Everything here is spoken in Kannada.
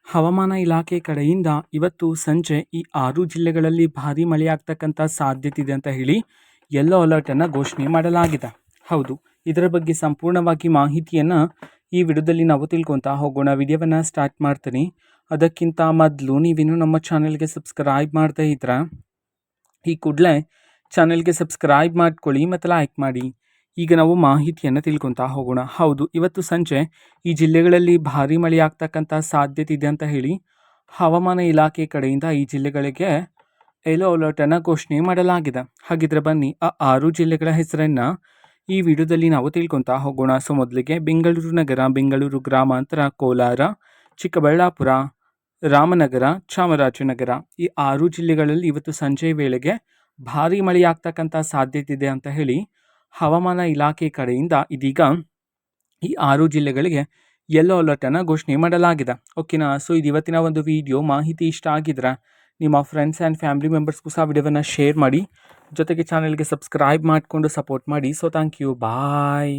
ಹವಾಮಾನ ಇಲಾಖೆ ಕಡೆಯಿಂದ ಇವತ್ತು ಸಂಜೆ ಈ 6 ಜಿಲ್ಲೆಗಳಲ್ಲಿ ಭಾರೀ ಮಳೆಯಾಗ್ತಕ್ಕಂಥ ಸಾಧ್ಯತೆ ಇದೆ ಅಂತ ಹೇಳಿ ಯೆಲ್ಲೋ ಅಲರ್ಟನ್ನು ಘೋಷಣೆ ಮಾಡಲಾಗಿದೆ. ಹೌದು, ಇದರ ಬಗ್ಗೆ ಸಂಪೂರ್ಣವಾಗಿ ಮಾಹಿತಿಯನ್ನು ಈ ವಿಡಿಯೋದಲ್ಲಿ ನಾವು ತಿಳ್ಕೊತಾ ಹೋಗೋಣ. ವಿಡಿಯೋವನ್ನು ಸ್ಟಾರ್ಟ್ ಮಾಡ್ತೀನಿ. ಅದಕ್ಕಿಂತ ಮೊದಲು ನೀವಿನ್ನೂ ನಮ್ಮ ಚಾನೆಲ್ಗೆ ಸಬ್ಸ್ಕ್ರೈಬ್ ಮಾಡ್ತಾ ಇದ್ರೆ ಈ ಕೂಡಲೇ ಚಾನೆಲ್ಗೆ ಸಬ್ಸ್ಕ್ರೈಬ್ ಮಾಡ್ಕೊಳ್ಳಿ ಮತ್ತು ಲೈಕ್ ಮಾಡಿ. ಈಗ ನಾವು ಮಾಹಿತಿಯನ್ನು ತಿಳ್ಕೊತಾ ಹೋಗೋಣ. ಹೌದು, ಇವತ್ತು ಸಂಜೆ ಈ ಜಿಲ್ಲೆಗಳಲ್ಲಿ ಭಾರೀ ಮಳೆ ಆಗ್ತಕ್ಕಂಥ ಸಾಧ್ಯತೆ ಇದೆ ಅಂತ ಹೇಳಿ ಹವಾಮಾನ ಇಲಾಖೆ ಕಡೆಯಿಂದ ಈ ಜಿಲ್ಲೆಗಳಿಗೆ ಯೆಲ್ಲೋ ಅಲರ್ಟನ್ನು ಘೋಷಣೆ ಮಾಡಲಾಗಿದೆ. ಹಾಗಿದ್ರೆ ಬನ್ನಿ ಆ 6 ಜಿಲ್ಲೆಗಳ ಹೆಸರನ್ನು ಈ ವಿಡಿಯೋದಲ್ಲಿ ನಾವು ತಿಳ್ಕೊತಾ ಹೋಗೋಣ. ಸೊ ಮೊದಲಿಗೆ ಬೆಂಗಳೂರು ನಗರ, ಬೆಂಗಳೂರು ಗ್ರಾಮಾಂತರ, ಕೋಲಾರ, ಚಿಕ್ಕಬಳ್ಳಾಪುರ, ರಾಮನಗರ, ಚಾಮರಾಜನಗರ ಈ 6 ಜಿಲ್ಲೆಗಳಲ್ಲಿ ಇವತ್ತು ಸಂಜೆ ವೇಳೆಗೆ ಭಾರೀ ಮಳೆಯಾಗ್ತಕ್ಕಂಥ ಸಾಧ್ಯತೆ ಇದೆ ಅಂತ ಹೇಳಿ ಹವಾಮಾನ ಇಲಾಖೆ ಕಡೆಯಿಂದ ಇದೀಗ ಈ 6 ಜಿಲ್ಲೆಗಳಿಗೆ ಯೆಲ್ಲೋ ಅಲರ್ಟನ್ನು ಘೋಷಣೆ ಮಾಡಲಾಗಿದೆ. ಓಕೆನಾ? ಸೊ ಇದು ಇವತ್ತಿನ ಒಂದು ವಿಡಿಯೋ. ಮಾಹಿತಿ ಇಷ್ಟ ಆಗಿದ್ರೆ ನಿಮ್ಮ ಫ್ರೆಂಡ್ಸ್ ಆ್ಯಂಡ್ ಫ್ಯಾಮಿಲಿ ಮೆಂಬರ್ಸ್ಗೂ ಸಹ ವಿಡಿಯೋವನ್ನು ಶೇರ್ ಮಾಡಿ, ಜೊತೆಗೆ ಚಾನೆಲ್ಗೆ ಸಬ್ಸ್ಕ್ರೈಬ್ ಮಾಡಿಕೊಂಡು ಸಪೋರ್ಟ್ ಮಾಡಿ. So thank you, bye.